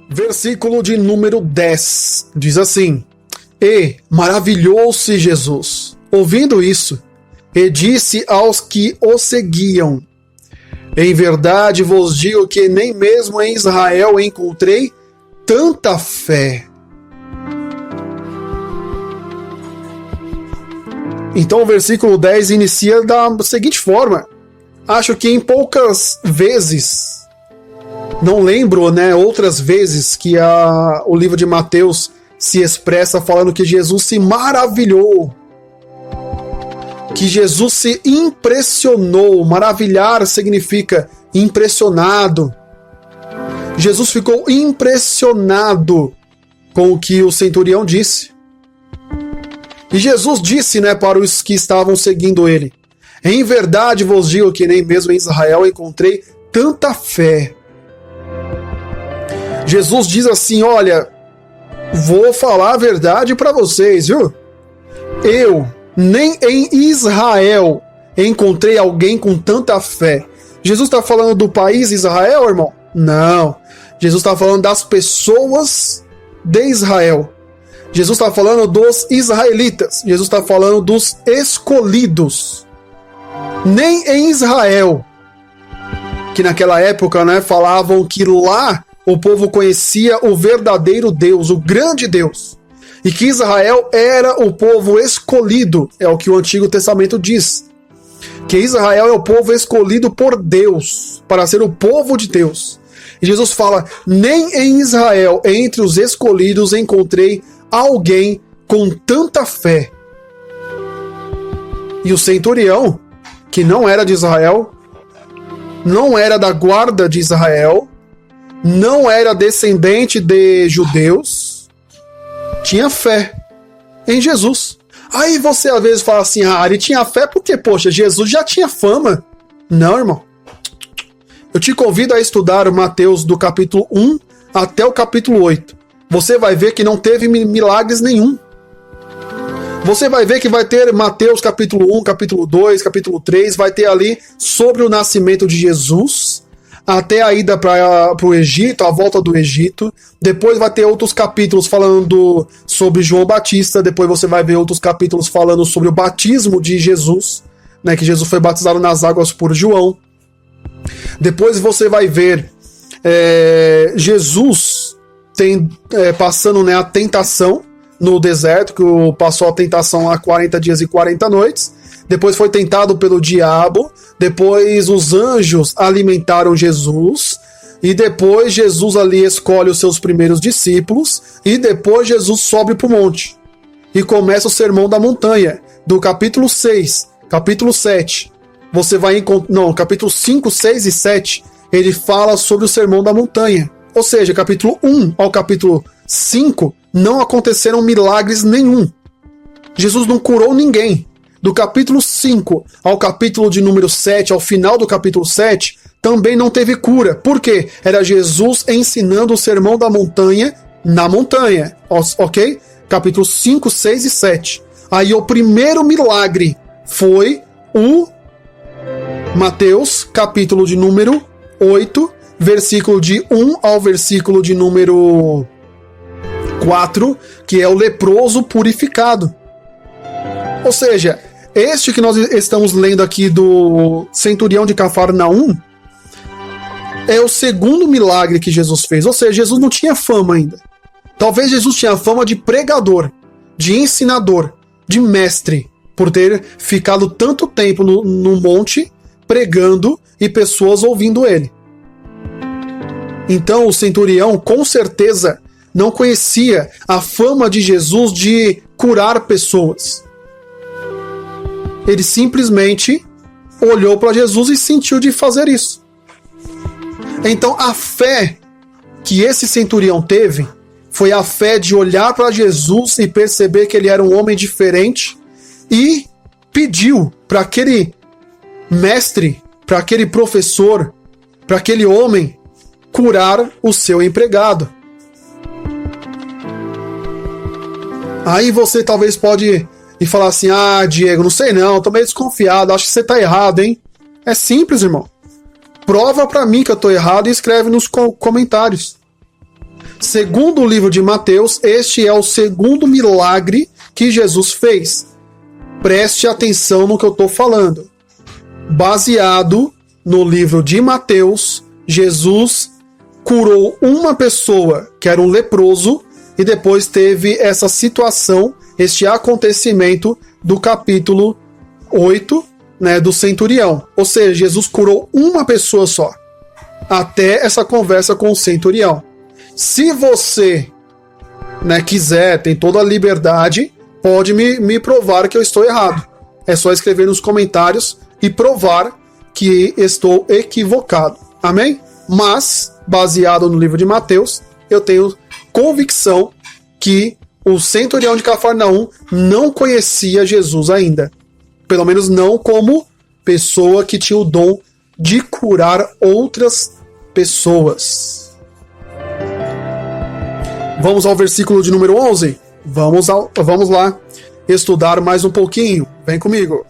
Versículo de número 10 diz assim: E maravilhou-se Jesus, ouvindo isso, e disse aos que o seguiam: Em verdade vos digo que nem mesmo em Israel encontrei tanta fé. Então o versículo 10 inicia da seguinte forma. Acho que em poucas vezes, não lembro, outras vezes que o livro de Mateus se expressa falando que Jesus se maravilhou, que Jesus se impressionou. Maravilhar significa impressionado. Jesus ficou impressionado com o que o centurião disse. E Jesus disse, para os que estavam seguindo ele: Em verdade vos digo que nem mesmo em Israel encontrei tanta fé. Jesus diz assim: olha, vou falar a verdade para vocês, viu? Eu nem em Israel encontrei alguém com tanta fé. Jesus está falando do país Israel, irmão? Não. Jesus está falando das pessoas de Israel. Jesus está falando dos israelitas. Jesus está falando dos escolhidos. Nem em Israel, que naquela época, falavam que lá o povo conhecia o verdadeiro Deus, o grande Deus, e que Israel era o povo escolhido, é o que o Antigo Testamento diz, que Israel é o povo escolhido por Deus, para ser o povo de Deus. E Jesus fala: nem em Israel, entre os escolhidos, encontrei alguém com tanta fé. E o centurião, que não era de Israel, não era da guarda de Israel, não era descendente de judeus, tinha fé em Jesus. Aí você às vezes fala assim: ele tinha fé porque, poxa, Jesus já tinha fama. Não, irmão. Eu te convido a estudar Mateus do capítulo 1 até o capítulo 8. Você vai ver que não teve milagres nenhum. Você vai ver que vai ter Mateus capítulo 1, capítulo 2, capítulo 3, vai ter ali sobre o nascimento de Jesus, até a ida para o Egito, a volta do Egito. Depois vai ter outros capítulos falando sobre João Batista. Depois você vai ver outros capítulos falando sobre o batismo de Jesus, que Jesus foi batizado nas águas por João. Depois você vai ver Jesus passando a tentação no deserto, que passou a tentação há 40 dias e 40 noites. Depois foi tentado pelo diabo. Depois os anjos alimentaram Jesus. E depois Jesus ali escolhe os seus primeiros discípulos. E depois Jesus sobe para o monte e começa o Sermão da Montanha, do capítulo 6, capítulo 7. Você vai encontrar... Não, capítulo 5, 6 e 7, ele fala sobre o Sermão da Montanha. Ou seja, capítulo 1 ao capítulo 5 não aconteceram milagres nenhum. Jesus não curou ninguém. Do capítulo 5 ao capítulo de número 7, ao final do capítulo 7, também não teve cura. Por quê? Era Jesus ensinando o Sermão da Montanha na montanha. Ok? Capítulo 5, 6 e 7. Aí o primeiro milagre foi o Mateus, capítulo de número 8, versículo de 1 ao versículo de número 4, que é o leproso purificado. Ou seja, este que nós estamos lendo aqui do centurião de Cafarnaum é o segundo milagre que Jesus fez. Ou seja, Jesus não tinha fama ainda. Talvez Jesus tinha fama de pregador, de ensinador, de mestre, por ter ficado tanto tempo no monte pregando e pessoas ouvindo ele. Então o centurião com certeza não conhecia a fama de Jesus de curar pessoas. Ele simplesmente olhou para Jesus e sentiu de fazer isso. Então a fé que esse centurião teve foi a fé de olhar para Jesus e perceber que ele era um homem diferente e pediu para aquele mestre, para aquele professor, para aquele homem curar o seu empregado. Aí você talvez pode ir falar assim: Diego, não sei não, tô meio desconfiado, acho que você tá errado, hein? É simples, irmão. Prova pra mim que eu tô errado e escreve nos comentários. Segundo o livro de Mateus, este é o segundo milagre que Jesus fez. Preste atenção no que eu estou falando. Baseado no livro de Mateus, Jesus curou uma pessoa que era um leproso e depois teve essa situação, este acontecimento do capítulo 8, né, do centurião. Ou seja, Jesus curou uma pessoa só, até essa conversa com o centurião. Se você, né, quiser, tem toda a liberdade, pode me provar que eu estou errado. É só escrever nos comentários e provar que estou equivocado. Amém? Mas, baseado no livro de Mateus, eu tenho convicção que o centurião de Cafarnaum não conhecia Jesus ainda. Pelo menos não como pessoa que tinha o dom de curar outras pessoas. Vamos ao versículo de número 11? Vamos lá estudar mais um pouquinho. Vem comigo.